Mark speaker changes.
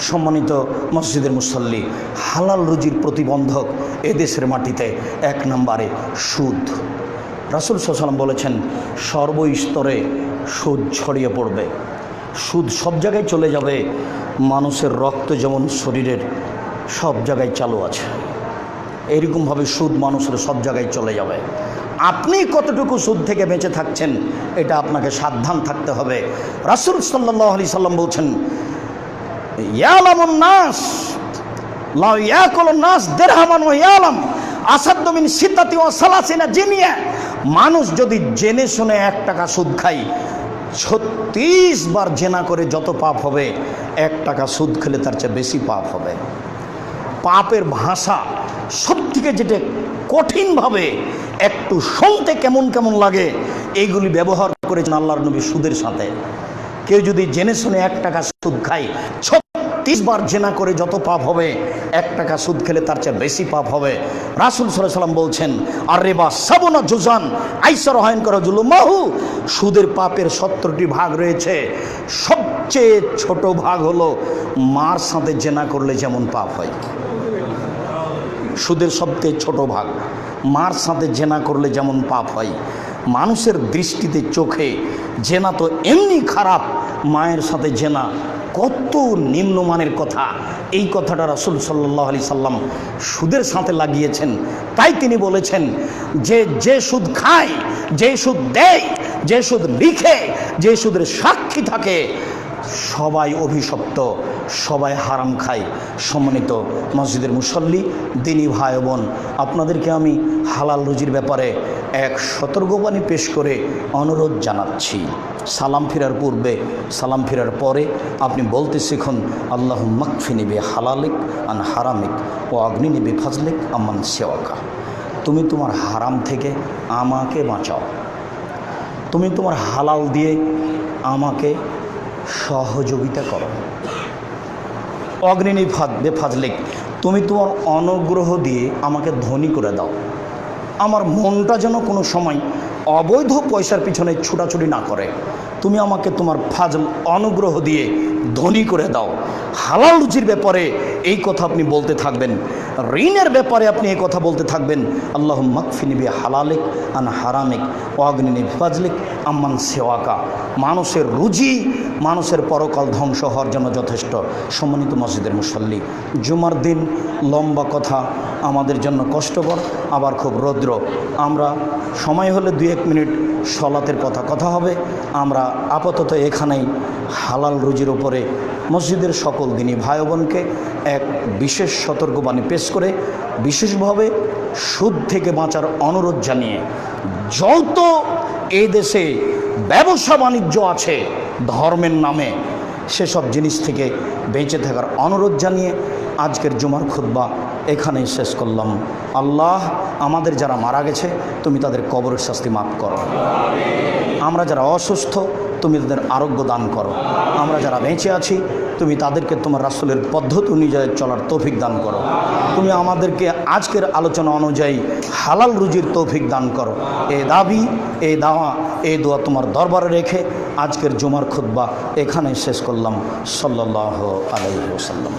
Speaker 1: সম্মানিত মসজিদের মুসল্লি, হালাল রুজির প্রতিবন্ধক এদেশের মাটিতে এক নম্বরে সুদ। রাসূল সাল্লাল্লাহু আলাইহি ওয়াসাল্লাম বলেছেন সর্বস্তরে সুদ ছড়িয়ে পড়বে, সুদ সব জায়গায় চলে যাবে। মানুষের রক্ত যেমন শরীরের সব জায়গায় চালু আছে, এইরকমভাবে সুদ মানুষের সব জায়গায় চলে যাবে। আপনি কতটুকু সুদ থেকে বেঁচে থাকছেন এটা আপনাকে সাবধান থাকতে হবে। রাসূল সাল্লাল্লাহু আলাইহি সাল্লাম বলছেন ইয়ালামুন নাস লা ইয়াকুলুন নাস দিরহামান ওয়া ইয়ালাম আসাদ্দু মিন সিত্তাতি ওয়া সালাসিনা জিনিয়া। মানুষ যদি জেনে শুনে 1 টাকা সুদ খায়, 36 বার জেনা করে যত পাপ হবে, 1 টাকা সুদ খেলে তার চেয়ে বেশি পাপ হবে। পাপের ভাষা সবথেকে যেটা কঠিনভাবে একটু শুনতে কেমন কেমন লাগে, এইগুলি ব্যবহার করেছেন আল্লাহর নবী সুদের সাথে। কেউ যদি জেনে শুনে 1 টাকা সুদ খায়, 36 বার জেনা করে যত পাপ হবে, 1 টাকা সুদ খেলে তার চেয়ে বেশি পাপ হবে। রাসূল সাল্লাল্লাহু আলাইহি সাল্লাম বলছেন আর রিবা সাবুনা জুজান আইসার হয়ন করা জুলুমাহু। সুদের পাপের 70টি ভাগ রয়েছে, সবচেয়ে ছোট ভাগ হলো মার সাথে জেনা করলে যেমন পাপ হয়। সুদের সবচেয়ে ছোট ভাগ মার সাথে জেনা করলে যেমন পাপ হয়। মানুষের দৃষ্টিতে চোখে জেনা তো এমনি খারাপ, মায়ের সাথে জেনা কত নিম্নমানের কথা। এই কথাটা রাসূল সাল্লাল্লাহু আলাইহি সাল্লাম সুদের সাথে লাগিয়েছেন। তাই তিনি বলেছেন যে সুদ খায়, যে সুদ দেয়, যে সুদ লিখে, যে সুদের সাক্ষী থাকে, সবাই অভিশপ্ত, সবাই হারাম খায়। সম্মানিত মসজিদের মুসল্লি, দিনী ভাই বোন, আপনাদেরকে আমি হালাল রুজির ব্যাপারে এক সতর্কবাণী পেশ করে অনুরোধ জানাচ্ছি। সালাম ফেরার পূর্বে, সালাম ফেরার পরে আপনি বলতে শিখুন আল্লাহুম্মা কফিনি বিহালালিক আন হারামিক ও আগনিনি বিফাজলিক আম্মান সিওয়াকা। তুমি তোমার হারাম থেকে আমাকে বাঁচাও, তুমি তোমার হালাল দিয়ে আমাকে সহযোগিতা করো। অগ্নিনী বেফাজলিক, তুমি তোমার অনুগ্রহ দিয়ে আমাকে ধনী করে দাও। আমার মনটা যেন কোনো সময় অবৈধ পয়সার পিছনে ছুটাছুটি না করে। তুমি আমাকে তোমার ফাজল অনুগ্রহ দিয়ে ধনী করে দাও। হালাল রুজির ব্যাপারে এই কথা আপনি বলতে থাকবেন, ঋণের ব্যাপারে আপনি এই কথা বলতে থাকবেন আল্লাহুম্মা কফিনি বিহালালিক আন হারামিক ওয়া আগনিনি বিফাজলিক আম্মান সিওয়াকা। মানুষের রুজি মানুষের পরকাল ধ্বংস হওয়ার জন্য যথেষ্ট। সম্মানিত মসজিদের মুসল্লি, জুমার দিন লম্বা কথা আমাদের জন্য কষ্টকর, আবার খুব রৌদ্র। আমরা সময় হলে 2-1 মিনিট সলাতের কথা হবে। আমরা আপাতত এখানেই হালাল রুজির উপরে মসজিদের সকল দিনী ভাই বোনকে এক বিশেষ সতর্কবাণী পেশ করে বিশেষভাবে সুদ থেকে বাঁচার অনুরোধ জানিয়ে, যত এই দেশে ব্যবসা বাণিজ্য আছে ধর্মের নামে, সেসব জিনিস থেকে বেঁচে থাকার অনুরোধ জানিয়ে আজকের জুমার খুতবা এখানেই শেষ করলাম। আল্লাহ আমাদের যারা মারা গেছে তুমি তাদের কবরের শাস্তি মাফ করো। আমরা যারা অসুস্থ তুমি তাদের আরোগ্য দান করো। আমরা যারা বেঁচে আছি তুমি তাদেরকে তোমার রাসূলের পদ্ধতি অনুযায়ী চলার তৌফিক দান করো। তুমি আমাদেরকে আজকের আলোচনা অনুযায়ী হালাল রুজির তৌফিক দান করো। এই দাবি, এই দাওয়া, এই দোয়া তোমার দরবারে রেখে আজকের জুমার খুতবা এখানে শেষ করলাম। সাল্লাল্লাহু আলাইহি ওয়াসাল্লাম।